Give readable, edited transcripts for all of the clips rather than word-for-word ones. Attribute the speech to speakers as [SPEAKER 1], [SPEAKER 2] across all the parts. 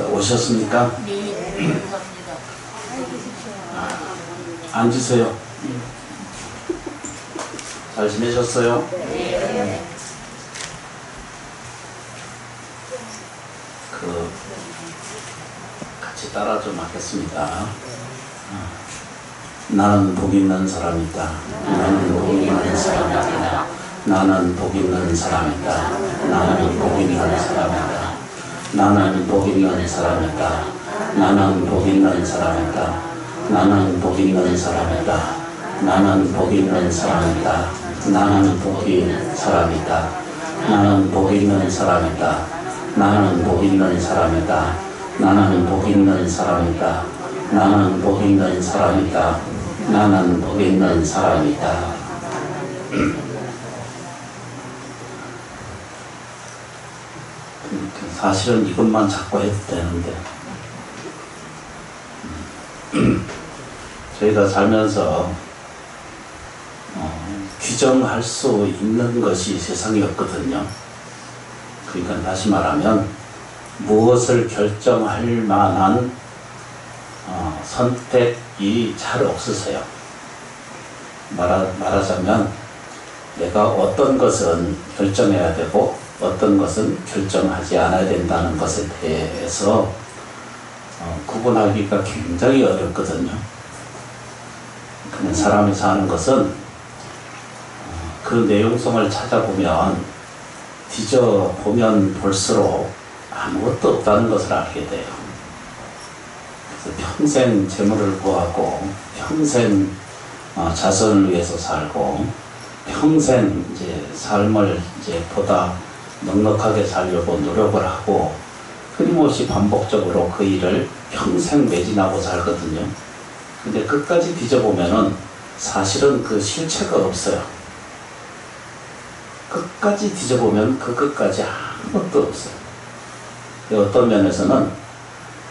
[SPEAKER 1] 오셨습니까?
[SPEAKER 2] 네, 감사합니다.
[SPEAKER 1] 앉으세요. 잘 지내셨어요?
[SPEAKER 2] 네.
[SPEAKER 1] 같이 따라 좀 하겠습니다. 나는 복 있는 사람이다. 나는 복 있는 사람이다. 나는 복 있는 사람이다. 나는 복 있는 사람이다. 나는 복 있는 사람이다. 나는 복 있는 사람이다. 나는 복 있는 사람이다. 나는 복 있는 사람이다. 나는 복 있는 사람이다. 나는 복 있는 사람이다. 나는 복 있는 사람이다. 나는 복 있는 사람이다. 나는 복 있는 사람이다. 나는 복 있는 사람이다. 사실은 이것만 자꾸 해도 되는데 저희가 살면서 규정할 수 있는 것이 세상에 없거든요. 그러니까 다시 말하면 무엇을 결정할 만한 선택이 잘 없으세요. 말하자면 내가 어떤 것은 결정해야 되고 어떤 것은 결정하지 않아야 된다는 것에 대해서 구분하기가 굉장히 어렵거든요. 근데 사람이 사는 것은 그 내용성을 찾아보면 뒤져보면 볼수록 아무것도 없다는 것을 알게 돼요. 그래서 평생 재물을 구하고 평생 자손을 위해서 살고 평생 이제 삶을 이제 보다 넉넉하게 살려고 노력을 하고 끊임없이 반복적으로 그 일을 평생 매진하고 살거든요. 근데 끝까지 뒤져보면은 사실은 그 실체가 없어요. 끝까지 뒤져보면 그 끝까지 아무것도 없어요. 어떤 면에서는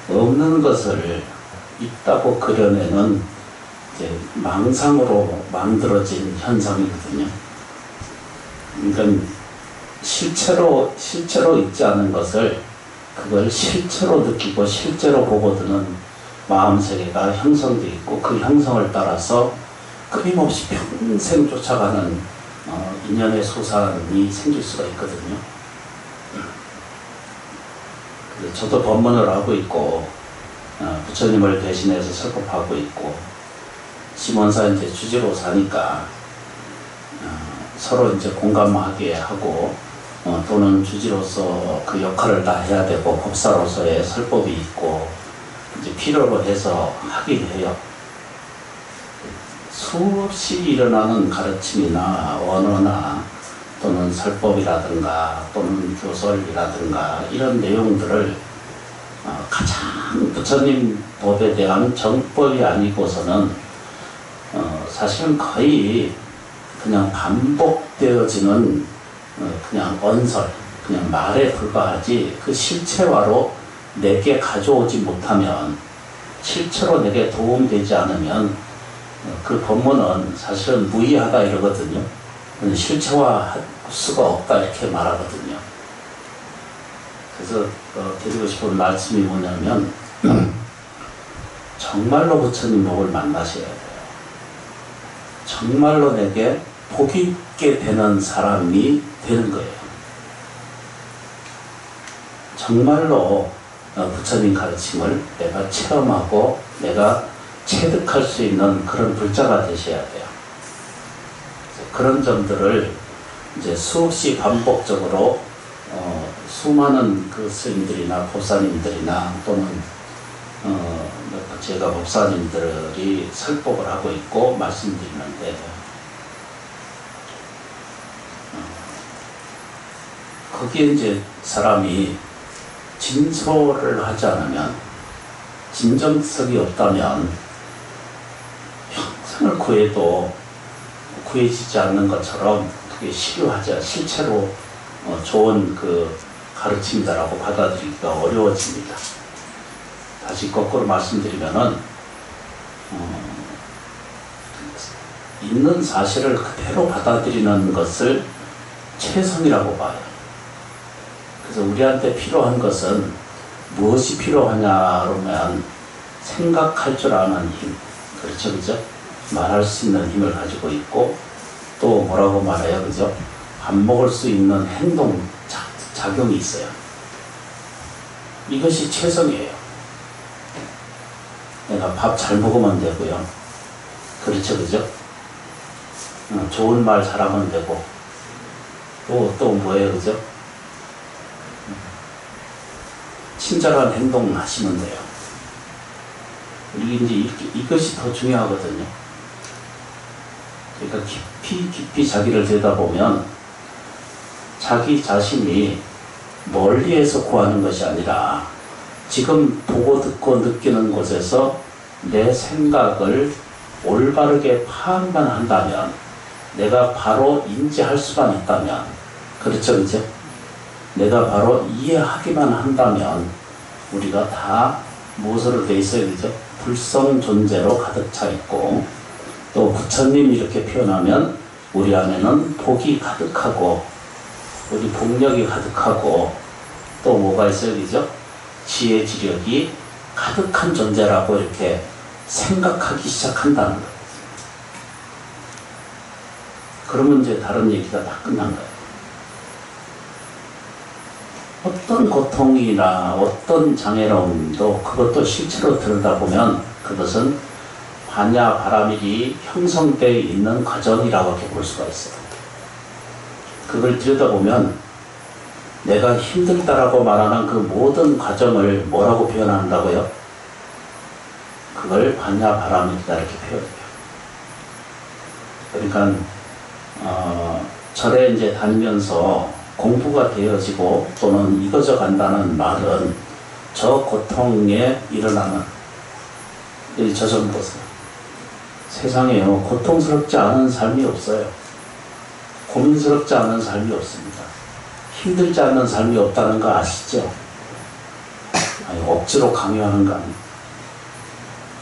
[SPEAKER 1] 없는 것을 있다고 그려내는 이제 망상으로 만들어진 현상이거든요. 그러니까 실체로 있지 않은 것을 그걸 실체로 느끼고 실제로 보고 드는 마음세계가 형성되어 있고 그 형성을 따라서 끊임없이 평생 쫓아가는 인연의 소산이 생길 수가 있거든요. 저도 법문을 하고 있고 부처님을 대신해서 설법하고 있고 심원사 이제 주지로 사니까 서로 이제 공감하게 하고 또는 주지로서 그 역할을 다 해야 되고 법사로서의 설법이 있고 이제 필요로 해서 하게 해요. 수없이 일어나는 가르침이나 언어나 또는 설법이라든가 또는 교설이라든가 이런 내용들을 가장 부처님 법에 대한 정법이 아니고서는 사실은 거의 그냥 반복되어지는 그냥 언설, 그냥 말에 불과하지 그 실체화로 내게 가져오지 못하면 실체로 내게 도움되지 않으면 그 법문은 사실은 무의하다 이러거든요. 실체화할 수가 없다 이렇게 말하거든요. 그래서 드리고 싶은 말씀이 뭐냐면 정말로 부처님 법을 만나셔야 돼요. 정말로 내게 복 있게 되는 사람이 되는 거예요. 정말로 부처님 가르침을 내가 체험하고 내가 체득할 수 있는 그런 불자가 되셔야 돼요. 그런 점들을 이제 수없이 반복적으로 수많은 그 스님들이나 법사님들이나 또는 제가 법사님들이 설법을 하고 있고 말씀드리는데 거기에 이제 사람이 진솔을 하지 않으면 진정성이 없다면 평생을 구해도 구해지지 않는 것처럼 그게 실효하지 실체로 좋은 그 가르침이다라고 받아들이기가 어려워집니다. 다시 거꾸로 말씀드리면은 있는 사실을 그대로 받아들이는 것을 최선이라고 봐요. 그래서 우리한테 필요한 것은 무엇이 필요하냐 그러면 생각할 줄 아는 힘, 그렇죠, 그죠? 말할 수 있는 힘을 가지고 있고, 또 뭐라고 말해요, 그죠? 밥 먹을 수 있는 행동 작용이 있어요. 이것이 최선이에요. 내가 밥 잘 먹으면 되고요. 그렇죠, 그죠? 좋은 말 잘하면 되고, 또 뭐예요, 그죠? 친절한 행동 하시면 돼요. 이제 이것이 더 중요하거든요. 그러니까 깊이 자기를 들여다보면 자기 자신이 멀리에서 구하는 것이 아니라 지금 보고 듣고 느끼는 곳에서 내 생각을 올바르게 파악만 한다면, 내가 바로 인지할 수만 있다면, 그렇죠, 그죠? 내가 바로 이해하기만 한다면 우리가 다 무엇으로 돼 있어요, 그죠? 불성 존재로 가득 차 있고, 또 부처님이 이렇게 표현하면 우리 안에는 복이 가득하고, 우리 복력이 가득하고, 또 뭐가 있어요, 그죠? 지혜 지력이 가득한 존재라고 이렇게 생각하기 시작한다는 거예요. 그러면 이제 다른 얘기가 다 끝난 거예요. 어떤 고통이나 어떤 장애로움도 그것도 실제로 들여다보면 그것은 반야 바라밀이 형성되어 있는 과정이라고 이렇게 볼 수가 있어요. 그걸 들여다보면 내가 힘들다라고 말하는 그 모든 과정을 뭐라고 표현한다고요? 그걸 반야 바라밀이다 이렇게 표현해요. 그러니까 절에 이제 다니면서 공부가 되어지고 또는 이거져 간다는 말은 저 고통에 일어나는, 저 좀 보세요. 세상에요, 고통스럽지 않은 삶이 없어요. 고민스럽지 않은 삶이 없습니다. 힘들지 않는 삶이 없다는 거 아시죠? 아니, 억지로 강요하는 거 아니에요.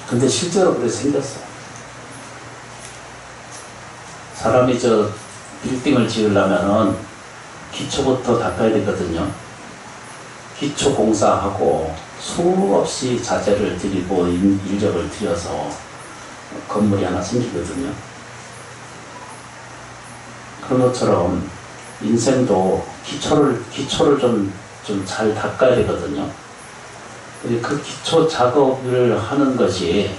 [SPEAKER 1] 근데 실제로 그렇게 생겼어요. 사람이 저 빌딩을 지으려면은 기초부터 닦아야 되거든요. 기초 공사하고 수없이 자재를 들이고 인력을 들여서 건물이 하나 생기거든요. 그런 것처럼 인생도 기초를 좀 잘 닦아야 되거든요. 그 기초 작업을 하는 것이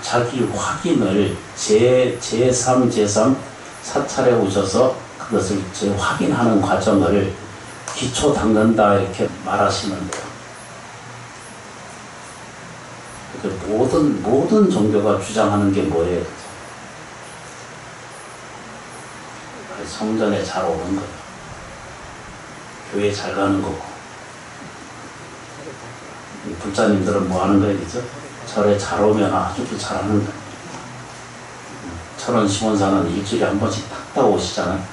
[SPEAKER 1] 자기 확인을 제3 사찰에 오셔서 그것을 확인하는 과정을 기초 닦는다 이렇게 말하시면 돼요. 모든 종교가 주장하는 게 뭐예요? 성전에 잘 오는 거예요. 교회 잘 가는 거고. 불자님들은 뭐 하는 거예요, 그죠? 절에 잘 오면 아주 잘하는 거예요. 철원 시원사는 일주일에 한 번씩 탁 오시잖아요.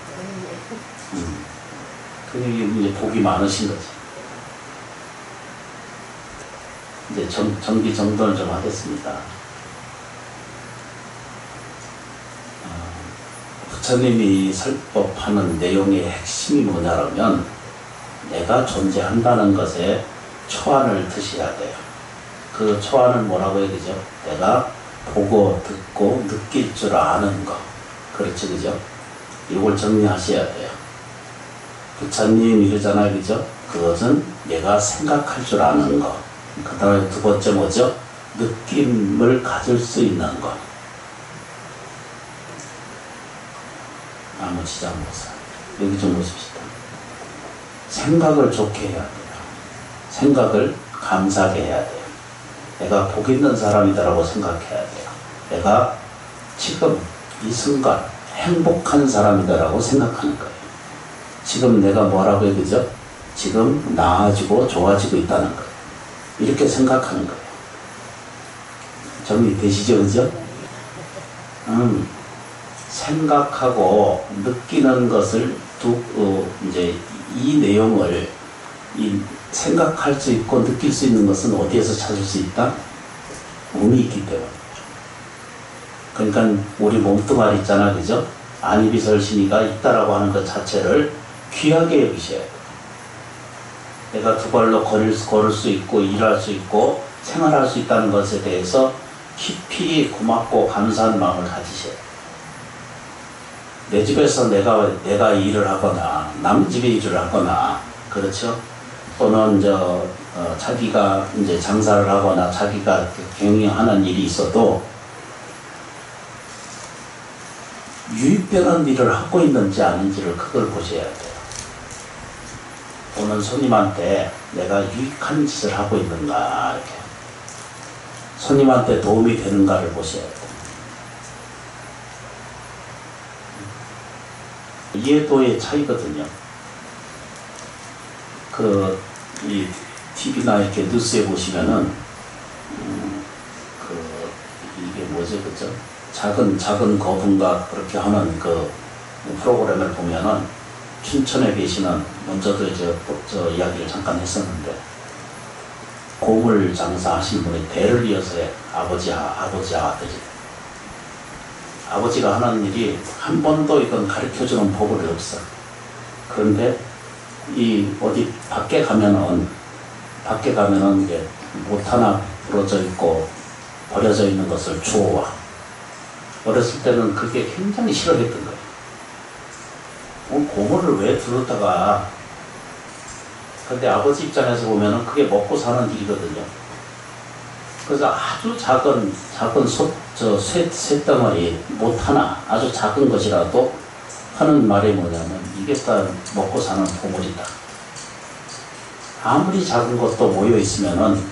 [SPEAKER 1] 그게 이제 복이 많으신 거지. 이제 정기 정돈을 좀 하겠습니다. 부처님이 설법하는 내용의 핵심이 뭐냐면 내가 존재한다는 것에 초안을 드셔야 돼요. 그 초안은 뭐라고 해야 되죠? 내가 보고 듣고 느낄 줄 아는 거. 그렇죠, 그죠? 이걸 정리하셔야 돼요. 부처님 이러잖아요, 그죠? 그것은 내가 생각할 줄 아는 거. 그 다음에 두 번째 뭐죠? 느낌을 가질 수 있는 것. 나머지 장 보세요. 여기 좀 보십시다. 생각을 좋게 해야 돼요. 생각을 감사하게 해야 돼요. 내가 복 있는 사람이다라고 생각해야 돼요. 내가 지금 이 순간 행복한 사람이다라고 생각하는 거예요. 지금 내가 뭐라고 해야 되죠? 지금 나아지고 좋아지고 있다는 거예요. 이렇게 생각하는 거예요. 정리되시죠, 그죠? 생각하고 느끼는 것을 이제 이 내용을 생각할 수 있고 느낄 수 있는 것은 어디에서 찾을 수 있다? 몸이 있기 때문에. 그러니까 우리 몸뚱아리 있잖아, 그죠? 안이비설신이가 있다라고 하는 것 자체를 귀하게 여기셔야 돼요. 내가 두 발로 걸을 수 있고 일할 수 있고 생활할 수 있다는 것에 대해서 깊이 고맙고 감사한 마음을 가지셔야 돼요. 내 집에서 내가 일을 하거나 남 집에 일을 하거나 그렇죠? 또는 자기가 이제 장사를 하거나 자기가 경영하는 일이 있어도 유익되는 일을 하고 있는지 아닌지를 그걸 보셔야 돼요. 또는 손님한테 내가 유익한 짓을 하고 있는가 이렇게 손님한테 도움이 되는가를 보셔야 돼요. 이해도의 차이거든요. 이 TV나 이렇게 뉴스에 보시면은 이게 뭐지 그죠? 작은 거분가 그렇게 하는 그 프로그램을 보면은 춘천에 계시는 먼저도 저 이야기를 잠깐 했었는데 고물 장사하신 분이 대를 이어서 아버지 아들이 아버지가 하는 일이 한 번도 이건 가르쳐주는 법은 없어. 그런데 어디 밖에 가면은 이게 못 하나 부러져 있고 버려져 있는 것을 주워와. 어렸을 때는 그게 굉장히 싫어했던 거예요. 고물을 왜 들었다가. 근데 아버지 입장에서 보면은 그게 먹고 사는 일이거든요. 그래서 아주 작은 쇳덩어리 못 하나 아주 작은 것이라도 하는 말이 뭐냐면 이게 다 먹고 사는 보물이다. 아무리 작은 것도 모여 있으면은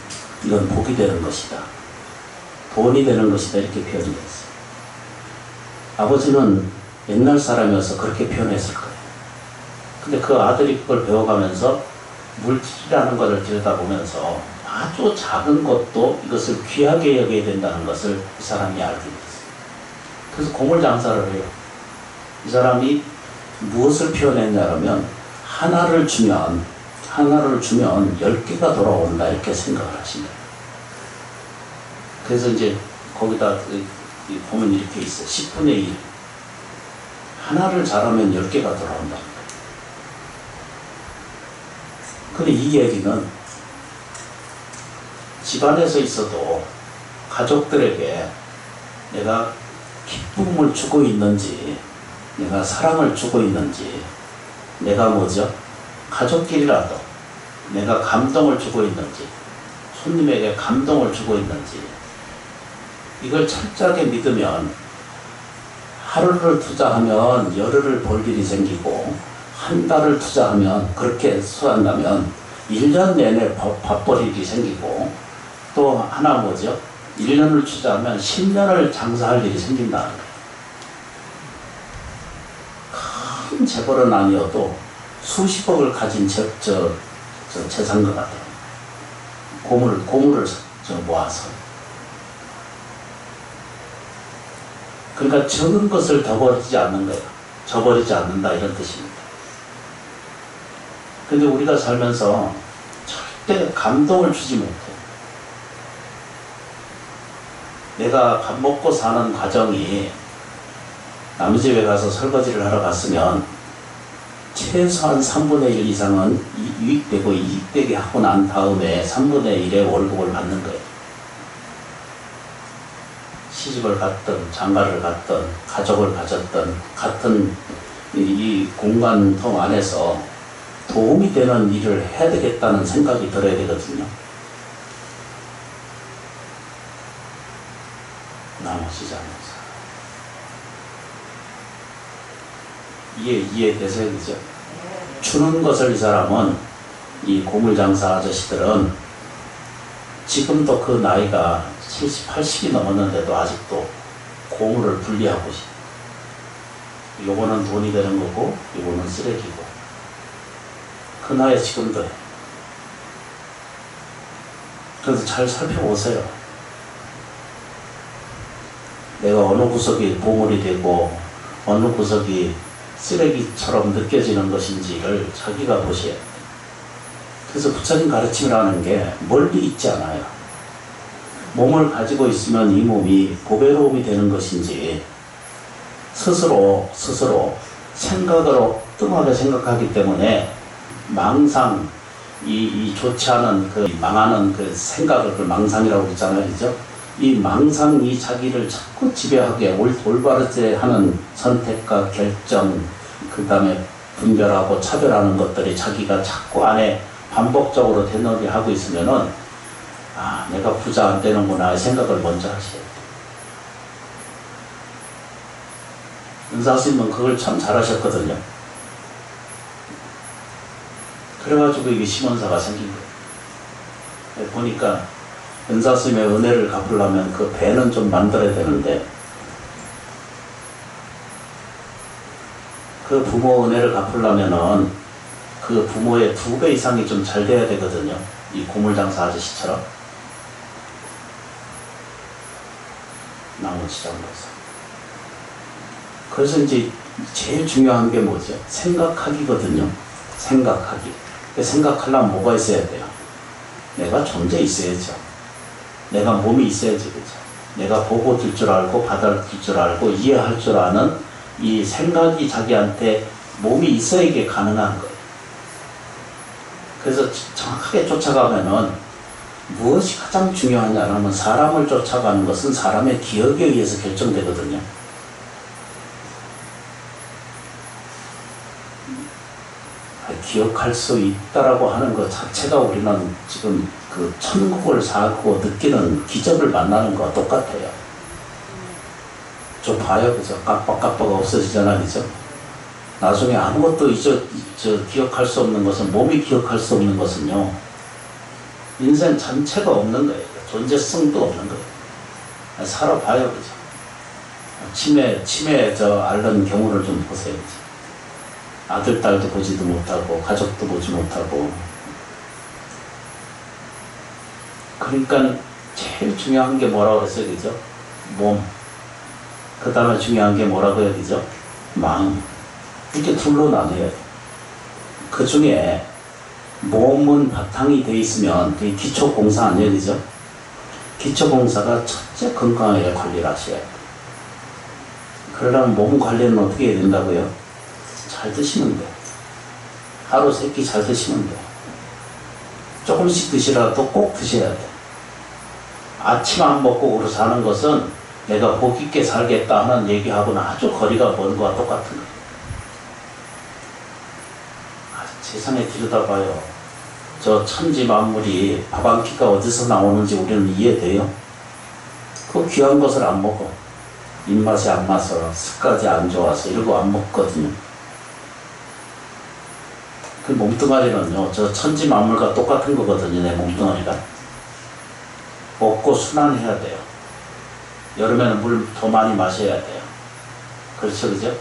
[SPEAKER 1] 이건 복이 되는 것이다. 돈이 되는 것이다. 이렇게 표현이 됐어요. 아버지는 옛날 사람이어서 그렇게 표현했을 거예요. 근데 그 아들이 그걸 배워가면서 물질이라는 것을 들여다보면서 아주 작은 것도 이것을 귀하게 여겨야 된다는 것을 이 사람이 알게 됐어요. 그래서 고물 장사를 해요. 이 사람이 무엇을 표현했냐면 하나를 주면 10개가 돌아온다 이렇게 생각을 하시네요. 그래서 이제 거기다 보면 이렇게 있어요. 10분의 1 하나를 잘하면 10개가 돌아온다. 근데 이 얘기는 집안에서 있어도 가족들에게 내가 기쁨을 주고 있는지 내가 사랑을 주고 있는지 내가 가족끼리라도 내가 감동을 주고 있는지 손님에게 감동을 주고 있는지 이걸 철저하게 믿으면 하루를 투자하면 열흘을 벌 일이 생기고 한 달을 투자하면 그렇게 수한다면 1년 내내 밥벌 일이 생기고 또 하나 1년을 투자하면 10년을 장사할 일이 생긴다는 거예요. 큰 재벌은 아니어도 수십억을 가진 재산가 같아요. 고물을 모아서. 그러니까 적은 것을 더 버리지 않는 거예요. 저버리지 않는다 이런 뜻입니다. 근데 우리가 살면서 절대 감동을 주지 못해. 내가 밥 먹고 사는 과정이 남의 집에 가서 설거지를 하러 갔으면 최소한 3분의 1 이상은 유익되고 이익되게 하고 난 다음에 3분의 1의 월급을 받는 거예요. 시집을 갔든 장가를 갔든 가족을 가졌든 같은 이 공간통 안에서 도움이 되는 일을 해야 되겠다는 생각이 들어야 되거든요. 나머지잖아요. 이해되세요? 그죠? 주는 것을 이 사람은 이 고물장사 아저씨들은 지금도 그 나이가 70, 80이 넘었는데도 아직도 고물을 분리하고 있어요. 요거는 돈이 되는 거고 요거는 쓰레기고 그 나이에 지금도 해. 그래서 잘 살펴보세요. 내가 어느 구석이 보물이 되고 어느 구석이 쓰레기처럼 느껴지는 것인지를 자기가 보셔야 돼요. 그래서 부처님 가르침이라는 게 멀리 있지 않아요. 몸을 가지고 있으면 이 몸이 보배로움이 되는 것인지 스스로 생각으로 뚱하게 생각하기 때문에 망상, 이 좋지 않은 그 망하는 그 생각을 그 망상이라고 했잖아요. 그죠? 이 망상이 자기를 자꾸 지배하게 올바르게 하는 선택과 결정, 그 다음에 분별하고 차별하는 것들이 자기가 자꾸 안에 반복적으로 되뇌게 하고 있으면은, 아, 내가 부자 안 되는구나 생각을 먼저 하셔야 돼요. 은사스님은 그걸 참 잘하셨거든요. 그래가지고 이게 심원사가 생긴 거예요. 보니까 은사스님의 은혜를 갚으려면 그 배는 좀 만들어야 되는데, 그 부모 은혜를 갚으려면은 그 부모의 2배 이상이 좀 잘 돼야 되거든요. 이 고물장사 아저씨처럼. 나무지장로사. 그래서 이제 제일 중요한 게 뭐죠? 생각하기거든요. 생각하기. 생각하려면 뭐가 있어야 돼요? 내가 존재 있어야죠. 내가 몸이 있어야지, 그죠? 내가 보고 들 줄 알고, 받아들 줄 알고, 이해할 줄 아는 이 생각이 자기한테 몸이 있어야 이게 가능한 거예요. 그래서 정확하게 쫓아가면은 무엇이 가장 중요하냐면 사람을 쫓아가는 것은 사람의 기억에 의해서 결정되거든요. 기억할 수 있다라고 하는 것 자체가 우리는 지금 그 천국을 사고 느끼는 기적을 만나는 거와 똑같아요. 좀 봐요, 그죠? 깜빡깜빡 없어지잖아, 그죠? 나중에 아무것도 기억할 수 없는 것은, 몸이 기억할 수 없는 것은요, 인생 전체가 없는 거예요. 존재성도 없는 거예요. 살아봐요, 그죠? 치매 앓는 경우를 좀 보세요, 그죠? 아들, 딸도 보지도 못하고, 가족도 보지 못하고. 그러니까 제일 중요한 게 뭐라고 그랬어요, 그죠? 몸. 그 다음에 중요한 게 뭐라고 해야 되죠? 마음. 이렇게 둘로 나눠야 돼요. 그 중에 몸은 바탕이 돼 있으면 되게 기초공사 아니에요, 그죠? 기초공사가 첫째 건강하게 관리를 하셔야 돼요. 그러려면 몸 관리는 어떻게 해야 된다고요? 잘 드시면 돼요. 하루 3끼 잘 드시면 돼요. 조금씩 드시라도 꼭 드셔야 돼요. 아침 안 먹고 그러 사는 것은 내가 복 있게 살겠다 하는 얘기하고는 아주 거리가 먼 거와 똑같은 거예요. 세상에 들여다봐요. 저 천지 만물이 밥 한 끼가 어디서 나오는지 우리는 이해돼요? 그 귀한 것을 안 먹어. 입맛이 안 맞아서, 색깔이 안 좋아서 이러고 안 먹거든요. 그 몸뚱아리는요, 저 천지 만물과 똑같은 거거든요, 내 몸뚱아리가. 먹고 순환해야 돼요. 여름에는 물 더 많이 마셔야 돼요. 그렇죠, 그죠?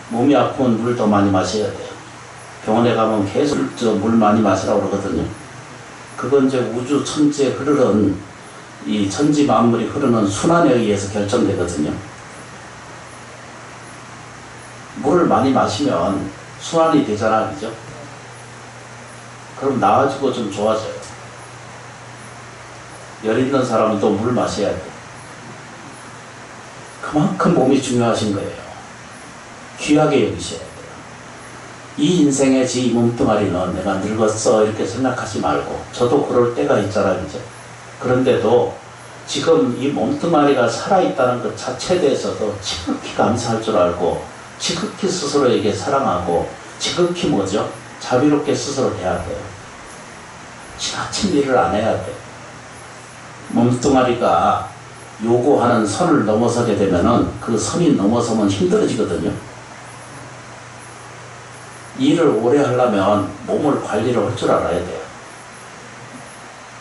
[SPEAKER 1] 몸이 아프면 물 더 많이 마셔야 돼요. 병원에 가면 계속 물 많이 마시라고 그러거든요. 그건 이제 우주 천지에 흐르는, 이 천지 만물이 흐르는 순환에 의해서 결정되거든요. 물을 많이 마시면 순환이 되잖아, 그죠? 그럼 나아지고 좀 좋아져요. 열 있는 사람은 또 물 마셔야 돼. 그만큼 몸이 중요하신 거예요. 귀하게 여기셔야 돼요. 이 인생의 이 몸뚱아리는 내가 늙었어 이렇게 생각하지 말고, 저도 그럴 때가 있잖아요, 그죠? 그런데도 지금 이 몸뚱아리가 살아있다는 것 자체에 대해서도 지극히 감사할 줄 알고, 지극히 스스로에게 사랑하고, 지극히 뭐죠? 자비롭게 스스로 대해야 돼요. 지나친 일을 안 해야 돼요. 몸뚱아리가 요구하는 선을 넘어서게 되면은 그 선이 넘어서면 힘들어지거든요. 일을 오래 하려면 몸을 관리를 할 줄 알아야 돼요.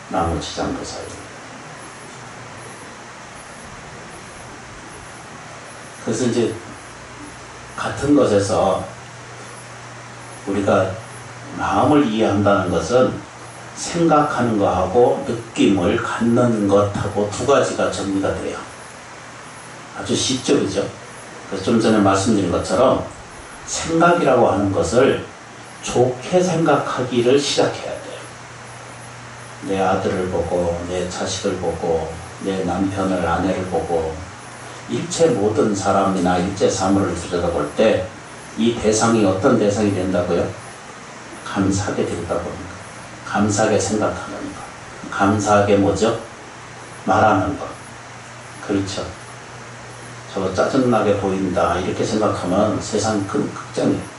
[SPEAKER 1] 나무지장도사님. 그래서 이제 같은 것에서 우리가 마음을 이해한다는 것은 생각하는 것하고 느낌을 갖는 것하고 2가지가 정리가 돼요. 아주 쉽죠, 그죠? 그래서 좀 전에 말씀드린 것처럼 생각이라고 하는 것을 좋게 생각하기를 시작해야 돼요. 내 아들을 보고, 내 자식을 보고, 내 남편을, 아내를 보고, 일체 모든 사람이나 일체 사물을 들여다볼 때 이 대상이 어떤 대상이 된다고요? 감사하게 된다고 합니다. 감사하게 생각하는 거. 감사하게 뭐죠? 말하는 거. 그렇죠. 저거 짜증나게 보인다 이렇게 생각하면 세상 큰 극장이에요.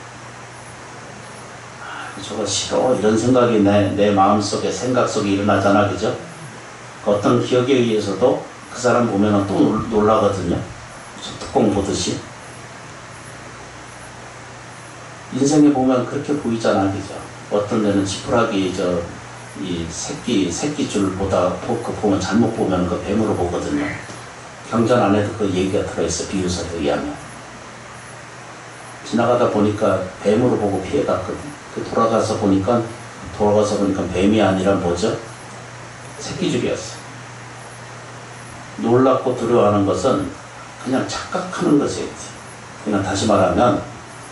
[SPEAKER 1] 저거 싫어 이런 생각이 내 마음속에 생각 속에 일어나잖아. 그죠? 어떤 기억에 의해서도 그 사람 보면 또 놀라거든요. 뚜껑 보듯이. 인생에 보면 그렇게 보이잖아. 그죠? 어떤 데는 지푸라기 이 새끼줄 보면 잘못 보면 그 뱀으로 보거든요. 경전 안에도 그 얘기가 들어있어. 비유설에 의하면. 지나가다 보니까 뱀으로 보고 피해갔거든. 돌아가서 보니까 뱀이 아니라 뭐죠? 새끼줄이었어. 놀랍고 두려워하는 것은 그냥 착각하는 것이지. 그냥 다시 말하면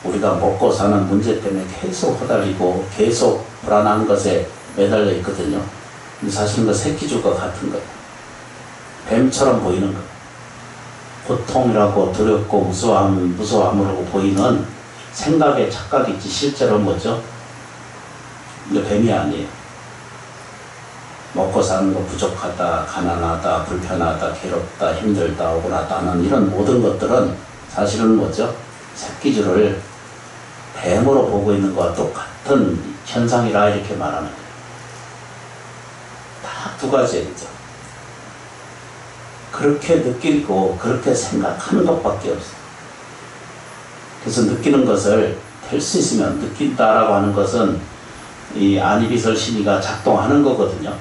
[SPEAKER 1] 우리가 먹고 사는 문제 때문에 계속 허달리고 계속 불안한 것에 매달려 있거든요. 근데 사실은 그 새끼줄과 같은 거예요. 뱀처럼 보이는 거예요. 고통이라고 두렵고 무서함으로 보이는 생각의 착각이 있지 실제로 뭐죠? 이게 뱀이 아니에요. 먹고 사는 거 부족하다, 가난하다, 불편하다, 괴롭다, 힘들다, 억울하다는 이런 모든 것들은 사실은 뭐죠? 새끼줄을 뱀으로 보고 있는 것과 똑같은 현상이라 이렇게 말하는 거예요. 다 두 가지죠. 그렇게 느끼고 그렇게 생각하는 것밖에 없어요. 그래서 느끼는 것을 될 수 있으면 느낀다라고 하는 것은 이 안이비설 신이가 작동하는 거거든요.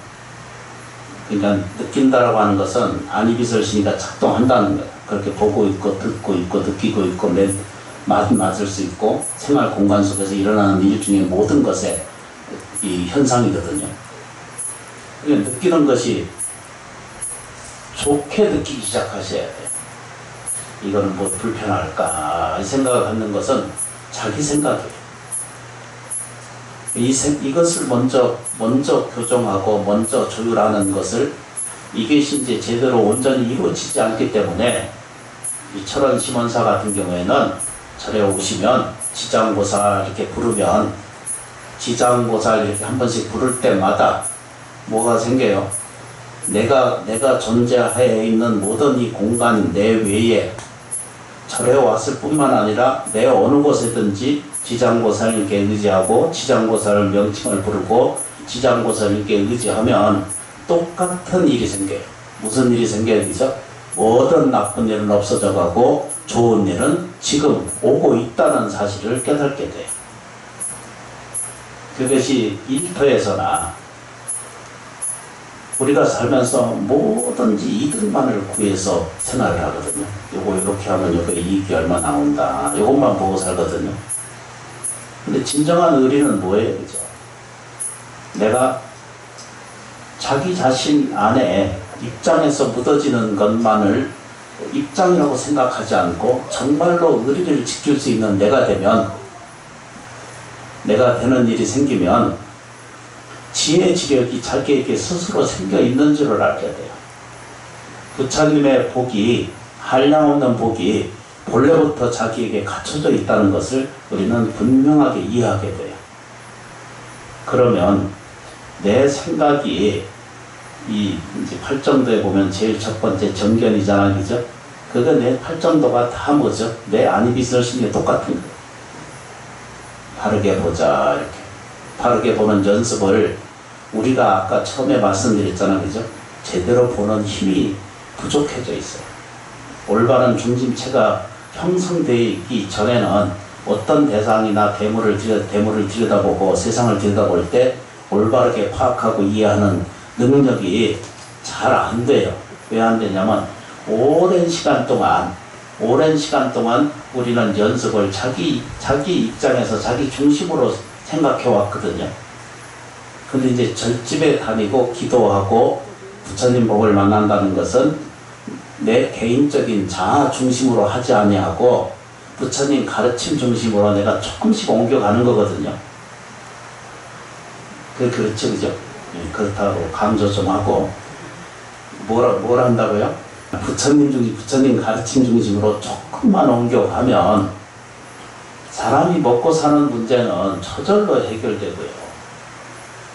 [SPEAKER 1] 그러니까 느낀다라고 하는 것은 안이비설 신이가 작동한다는 거예요. 그렇게 보고 있고 듣고 있고 느끼고 있고 맞을 수 있고 생활 공간 속에서 일어나는 일 중에 모든 것의 이 현상이거든요. 그러니까 느끼는 것이 좋게 느끼기 시작하셔야 돼요. 이거는 뭐 불편할까 이 생각을 갖는 것은 자기 생각이에요. 이것을 먼저 교정하고 먼저 조율하는 것을 이것이 이제 제대로 온전히 이루어지지 않기 때문에 이 철원 심원사 같은 경우에는 절에 오시면 지장보살 이렇게 부르면 지장보살 이렇게 한 번씩 부를 때마다 뭐가 생겨요? 내가 존재하에 있는 모든 이 공간 내외에 절에 왔을 뿐만 아니라 내 어느 곳에든지 지장보살님께 의지하고 지장보살 명칭을 부르고 지장보살님께 의지하면 똑같은 일이 생겨요. 무슨 일이 생겨야 되죠? 모든 나쁜 일은 없어져 가고 좋은 일은 지금 오고 있다는 사실을 깨닫게 돼요. 그것이 일터에서나 우리가 살면서 뭐든지 이득만을 구해서 생활을 하거든요. 요거 이렇게 하면 요거 이익이 얼마 나온다. 요것만 보고 살거든요. 근데 진정한 의리는 뭐예요? 그죠? 내가 자기 자신 안에 입장에서 묻어지는 것만을 입장이라고 생각하지 않고 정말로 의리를 지킬 수 있는 내가 되면, 내가 되는 일이 생기면 지혜 지력이 자기에게 스스로 생겨 있는 줄을 알게 돼요. 부처님의 복이, 한량없는 복이 본래부터 자기에게 갖춰져 있다는 것을 우리는 분명하게 이해하게 돼요. 그러면 내 생각이 이 이제 팔정도에 보면 제일 첫 번째 정견이잖아, 그죠? 그거 내 팔정도가 다 뭐죠? 내 안이비설신이 똑같은 거예요. 바르게 보자, 이렇게. 바르게 보는 연습을 우리가 아까 처음에 말씀드렸잖아, 그죠? 제대로 보는 힘이 부족해져 있어요. 올바른 중심체가 형성되기 전에는 어떤 대상이나 대물을 들여다보고 세상을 들여다볼 때 올바르게 파악하고 이해하는 능력이 잘 안 돼요. 왜 안 되냐면 오랜 시간 동안 우리는 연습을 자기 입장에서 자기 중심으로 생각해 왔거든요. 근데 이제 절집에 다니고 기도하고 부처님 복을 만난다는 것은 내 개인적인 자아 중심으로 하지 아니하고 부처님 가르침 중심으로 내가 조금씩 옮겨가는 거거든요. 그렇죠, 그죠? 그렇다고 강조 좀 하고 뭘 한다고요? 부처님 가르침 중심으로 조금만 옮겨가면 사람이 먹고 사는 문제는 저절로 해결되고요.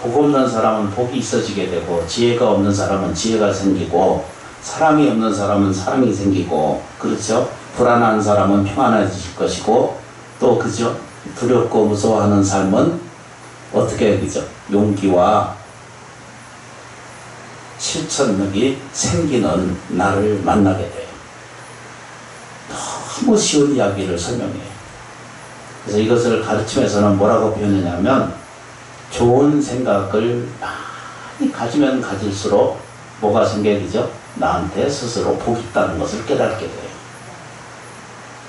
[SPEAKER 1] 복 없는 사람은 복이 있어지게 되고, 지혜가 없는 사람은 지혜가 생기고, 사랑이 없는 사람은 사랑이 생기고, 그렇죠? 불안한 사람은 평안해질 것이고, 또 그죠? 두렵고 무서워하는 삶은 어떻게 그죠? 용기와 실천력이 생기는 나를 만나게 돼요. 너무 쉬운 이야기를 설명해요. 그래서 이것을 가르치면서는 뭐라고 표현하냐면, 좋은 생각을 많이 가지면 가질수록 뭐가 생기죠? 나한테 스스로 복이 있다는 것을 깨닫게 돼요.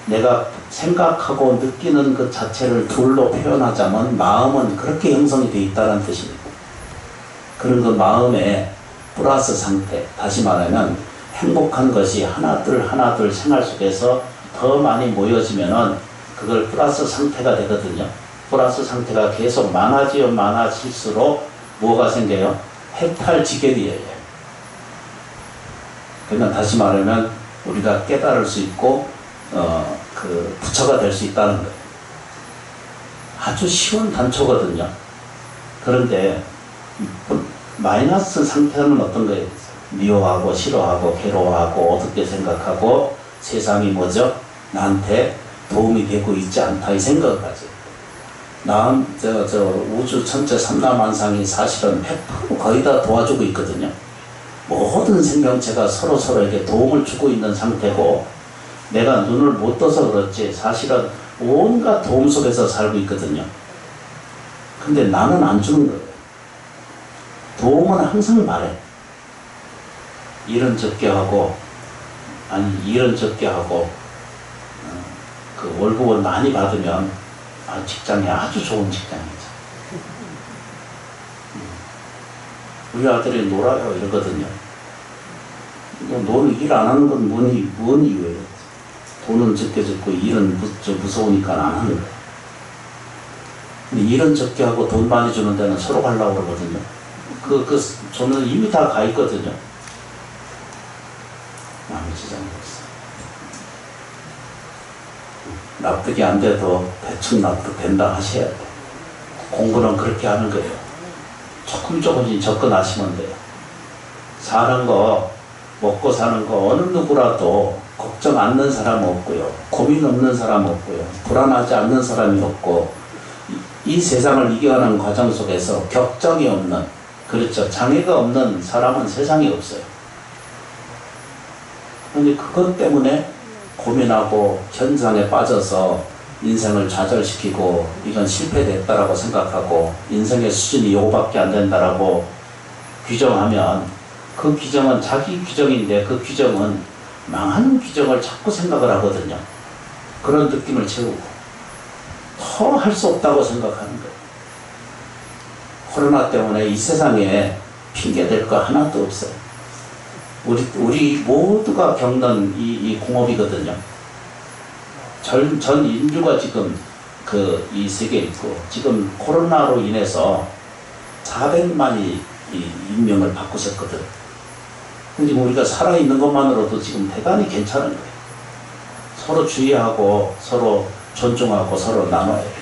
[SPEAKER 1] 내가 생각하고 느끼는 그 자체를 둘로 표현하자면 마음은 그렇게 형성이 되어 있다는 뜻입니다. 그런 그 마음의 플러스 상태, 다시 말하면 행복한 것이 하나둘 생활 속에서 더 많이 모여지면은 그걸 플러스 상태가 되거든요. 플러스 상태가 계속 많아질수록 뭐가 생겨요? 해탈지결이에요. 그러니까 다시 말하면 우리가 깨달을 수 있고 그 부처가 될 수 있다는 거예요. 아주 쉬운 단초거든요. 그런데 마이너스 상태는 어떤 거예요? 미워하고 싫어하고 괴로워하고 어둡게 생각하고 세상이 뭐죠? 나한테 도움이 되고 있지 않다 이 생각을 가져요. 저 우주 천체 삼라만상이 사실은 100% 거의 다 도와주고 있거든요. 모든 생명체가 서로에게 도움을 주고 있는 상태고, 내가 눈을 못 떠서 그렇지 사실은 온갖 도움 속에서 살고 있거든요. 근데 나는 안 주는 거예요. 도움은 항상 말해. 일은 적게 하고, 일은 적게 하고, 그 월급을 많이 받으면 직장이 아주 좋은 직장이죠. 우리 아들이 놀아요 이러거든요. 너는 일 안 하는 건 뭔 이유예요? 돈은 적게 적고 일은 무서우니까 안 하는 거예요. 근데 일은 적게 하고 돈 많이 주는 데는 서로 가려고 그러거든요. 저는 이미 다 가 있거든요. 마음의 지장이 없어. 납득이 안 돼도 대충 납득된다 하셔야 돼요. 공부는 그렇게 하는 거예요. 조금씩 접근하시면 돼요. 사는 거, 먹고 사는 거 어느 누구라도 걱정 않는 사람 없고요. 고민 없는 사람 없고요. 불안하지 않는 사람이 없고, 이 세상을 이겨가는 과정 속에서 격정이 없는, 그렇죠, 장애가 없는 사람은 세상에 없어요. 그런데 그것 때문에 고민하고 현상에 빠져서 인생을 좌절시키고 이건 실패됐다라고 생각하고 인생의 수준이 요거밖에 안 된다라고 규정하면, 그 규정은 자기 규정인데 그 규정은 망하는 규정을 자꾸 생각을 하거든요. 그런 느낌을 채우고 더 할 수 없다고 생각하는 거예요. 코로나 때문에 이 세상에 핑계댈 거 하나도 없어요. 우리 모두가 겪는 이 공업이거든요. 전 인류가 지금 이 세계에 있고, 지금 코로나로 인해서 400만이 인명을 바꾸셨거든. 근데 우리가 살아있는 것만으로도 지금 대단히 괜찮은 거예요. 서로 주의하고 서로 존중하고 서로 나눠야 돼요.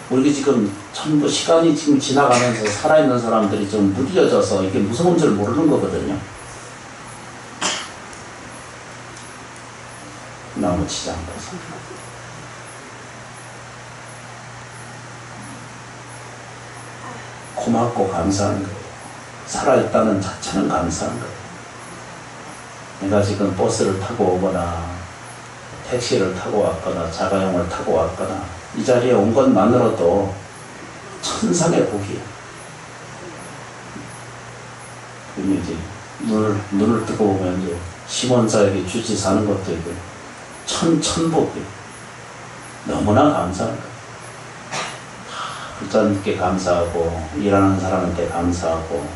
[SPEAKER 1] 우리가 지금 전부 시간이 지금 지나가면서 살아있는 사람들이 좀 무뎌져서 이게 무서운 줄 모르는 거거든요. 나무치지 않고서. 고맙고 감사한 거예요. 살아있다는 자체는 감사한 거예요. 내가 지금 버스를 타고 오거나 택시를 타고 왔거나 자가용을 타고 왔거나 이 자리에 온 것만으로도 천상의 복이에요. 그럼 이제 눈을 뜨고 보면 이제 시몬자에게 주지 사는 것도 있고 천복이에요. 너무나 감사한 거예요. 불자님께 감사하고, 일하는 사람한테 감사하고,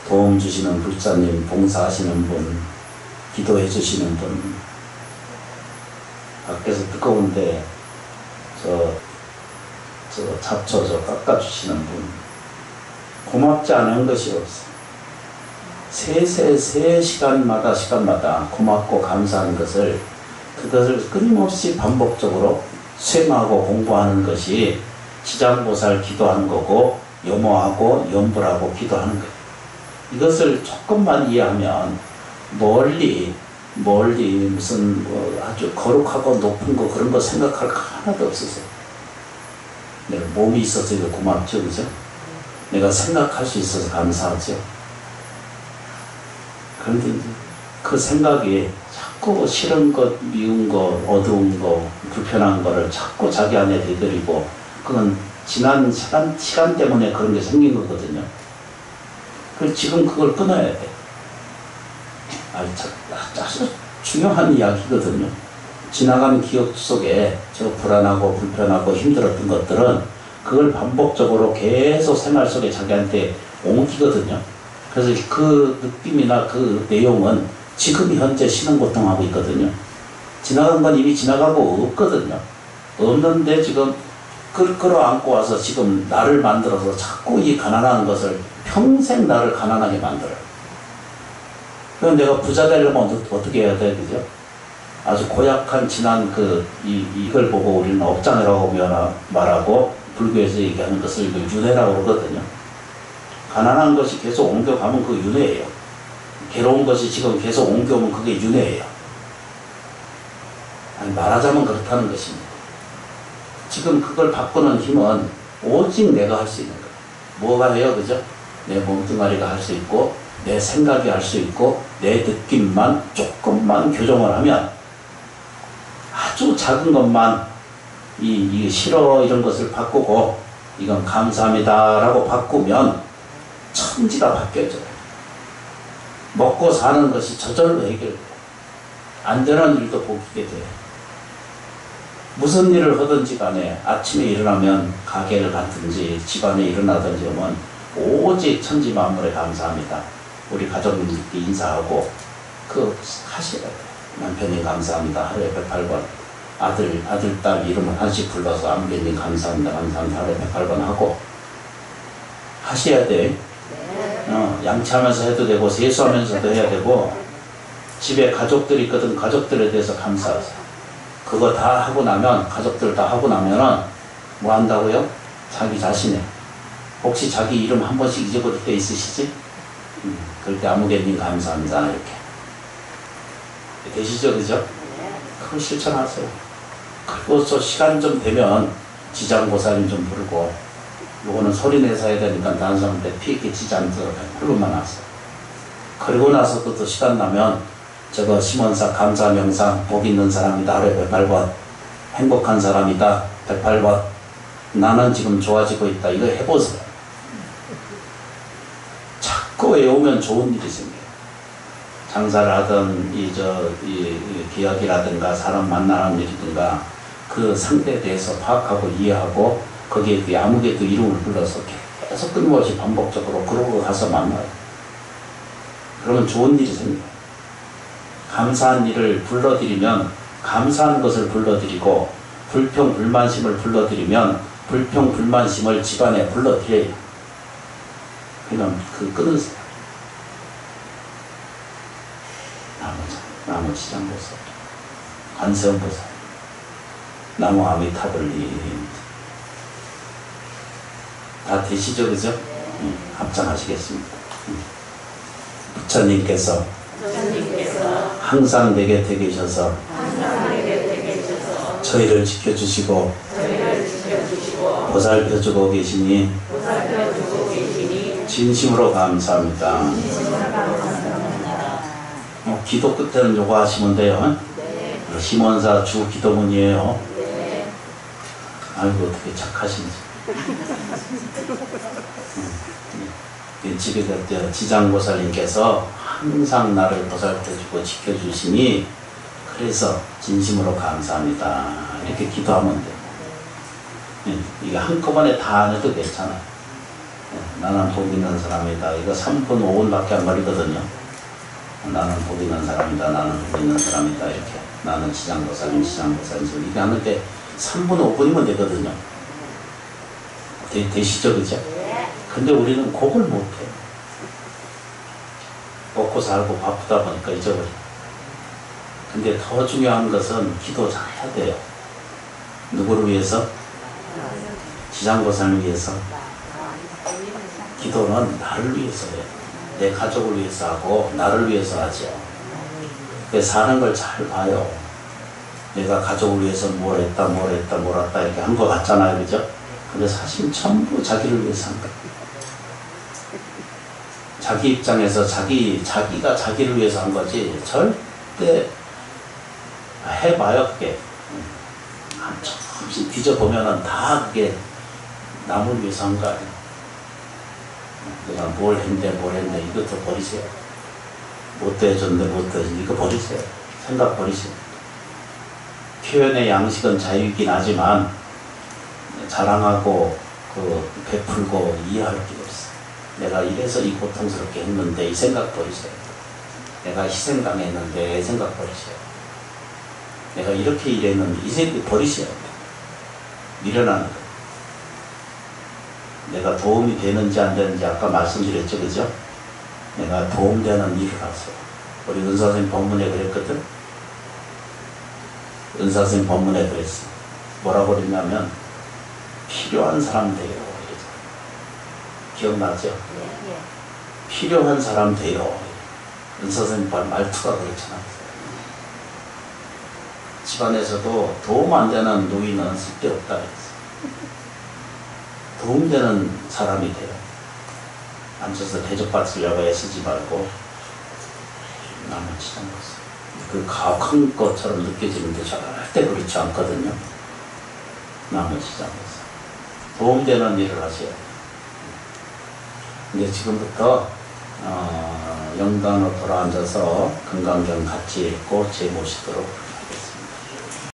[SPEAKER 1] 도움 주시는 불자님, 봉사하시는 분, 기도해 주시는 분, 밖에서 뜨거운데 잡초 깎아주시는 분, 고맙지 않은 것이 없어요. 세 시간마다 고맙고 감사한 그것을 끊임없이 반복적으로 수행하고 공부하는 것이 지장보살 기도하는 거고, 염호하고 염불하고 기도하는 거예요. 이것을 조금만 이해하면 멀리 무슨 아주 거룩하고 높은 거 그런 거 생각할 거 하나도 없었어요. 내가 몸이 있어서 이거 고맙죠, 그죠? 내가 생각할 수 있어서 감사하죠. 그런데 이제 그 생각이 자꾸 싫은 것, 미운 것, 어두운 거, 불편한 거를 자꾸 자기 안에 대들이고, 그건 지난 시간 때문에 그런 게 생긴 거거든요. 그래서 지금 그걸 끊어야 돼. 아주 중요한 이야기거든요. 지나간 기억 속에 저 불안하고 불편하고 힘들었던 것들은 그걸 반복적으로 계속 생활 속에 자기한테 옮기거든요. 그래서 그 느낌이나 그 내용은 지금 현재 신은 고통하고 있거든요. 지나간 건 이미 지나가고 없거든요. 없는데 지금 끌어안고 와서 지금 나를 만들어서 자꾸 이 가난한 것을 평생 나를 가난하게 만들어요. 그럼 내가 부자 되려면 어떻게 해야 돼, 그죠? 아주 고약한 지난 이걸 보고 우리는 업장이라고 말하고 불교에서 얘기하는 것을 윤회라고 그러거든요. 가난한 것이 계속 옮겨가면 그 윤회예요. 괴로운 것이 지금 계속 옮겨오면 그게 윤회예요. 아니, 말하자면 그렇다는 것입니다. 지금 그걸 바꾸는 힘은 오직 내가 할 수 있는 거예요. 뭐가 해요, 그죠? 내 몸뚱아리가 할 수 있고, 내 생각이 할 수 있고, 내 느낌만 조금만 교정을 하면 아주 작은 것만 이 싫어 이런 것을 바꾸고 이건 감사합니다 라고 바꾸면 천지가 바뀌어져요. 먹고 사는 것이 저절로 해결돼요. 안 되는 일도 보게 돼요. 무슨 일을 하든지 간에 아침에 일어나면 가게를 갔든지 집안에 일어나든지 하면 오직 천지 만물에 감사합니다. 우리 가족님들께 인사하고 하셔야 돼요. 남편님 감사합니다. 하루에 108번. 아들, 딸 이름을 하나씩 불러서 아무개님 감사합니다. 감사합니다. 하루에 108번 하고 하셔야 돼. 양치하면서 해도 되고 세수하면서도 해야 되고 집에 가족들이 있거든 가족들에 대해서 감사하세요. 그거 다 하고 나면 가족들 다 하고 나면은 뭐 한다고요? 자기 자신에 혹시 자기 이름 한 번씩 잊어버릴 때 있으시지? 그럴 때 아무개님 감사합니다. 이렇게 되시죠, 그죠? 그걸 실천하세요. 그리고 저 시간 좀 되면 지장보살님 좀 부르고 요거는 소리내서 해야 되니까 다른 사람한테 피 끼치지 않도록 100%만 하세요. 그리고 나서도 또 시간 나면 저거 심원사 감사 명상 복 있는 사람이다 하루에 108번 행복한 사람이다 108번 나는 지금 좋아지고 있다 이거 해보세요. 자꾸 외우면 좋은 일이 생겨요. 장사를 하든 이 기업이라든가 사람 만나는 일이든가 그 상대에 대해서 파악하고 이해하고 거기에 그 아무개도 이름을 불러서 계속 끊임없이 반복적으로 그러고 가서 만나요. 그러면 좋은 일이 생겨요. 감사한 일을 불러들이면 감사한 것을 불러들이고 불평 불만심을 불러들이면 불평 불만심을 집안에 불러들여요. 그냥 끊으세요. 나무 지장보살, 관세음보살, 나무 아미타불님 다 되시죠, 그죠? 합장하시겠습니다. 부처님께서 항상 내 곁에 계셔서 저희를 지켜주시고 보살펴주고 계시니 진심으로 감사합니다. 기도 끝에는 요거 하시면 돼요. 심원사 주 기도문이에요. 아이고 어떻게 착하신지. 집에 갈 지장보살님께서 항상 나를 보살펴주고 지켜주시니 그래서 진심으로 감사합니다. 이렇게 기도하면 돼요. 이게 한꺼번에 다 안 해도 괜찮아요. 나는 복 있는 사람이다. 이거 3분 5분밖에 안 걸리거든요. 나는 복 있는 사람이다. 나는 복 있는 사람이다. 이렇게 나는 지장보살님 이렇게 하는데 3분 5분이면 되거든요. 되시죠, 그죠? 근데 우리는 그걸 못해요. 먹고 살고 바쁘다 보니까 잊어버려. 근데 더 중요한 것은 기도 잘 해야 돼요. 누구를 위해서? 지장보살을 위해서. 기도는 나를 위해서 해요. 내 가족을 위해서 하고 나를 위해서 하죠. 그래서 사는 걸 잘 봐요. 내가 가족을 위해서 뭘 했다 이렇게 한 것 같잖아요. 그죠? 근데 사실 전부 자기를 위해서 한 거예요. 자기 입장에서 자기가 자기를 위해서 한 거지, 절대 해봐요, 그게. 조금씩 뒤져보면은 다 그게 남을 위해서 한 거 아니에요. 내가 뭘 했는데 이것도 버리세요. 못도 해줬는데 못도 해줬는데 이거 버리세요. 생각 버리세요. 표현의 양식은 자유이긴 하지만 자랑하고 베풀고 이해할 게 없어. 내가 이래서 이 고통스럽게 했는데 이 생각 버리세요. 내가 희생당했는데 이 생각 버리세요. 내가 이렇게 일했는데 이 생각 버리세요. 미련한 거. 내가 도움이 되는지 안 되는지 아까 말씀드렸죠, 그죠? 내가 도움되는 일을 하세요. 우리 은사선생님 법문에 그랬거든? 은사선생님 법문에 그랬어. 뭐라고 그랬냐면 필요한 사람 돼요. 기억나죠?
[SPEAKER 2] 예.
[SPEAKER 1] 필요한 사람 돼요. 은사선생님 말투가 그렇잖아. 집안에서도 도움 안 되는 노인은 쓸데없다 그랬어. 도움되는 사람이 돼요. 앉아서 대접받으려고 애쓰지 말고 남을 치는 것을. 그 가혹한 것처럼 느껴지는데 절대 그렇지 않거든요. 남을 치는 것을. 도움되는 일을 하세요. 근데 지금부터 영단으로 돌아앉아서 금강경 같이 읽고 제 모시도록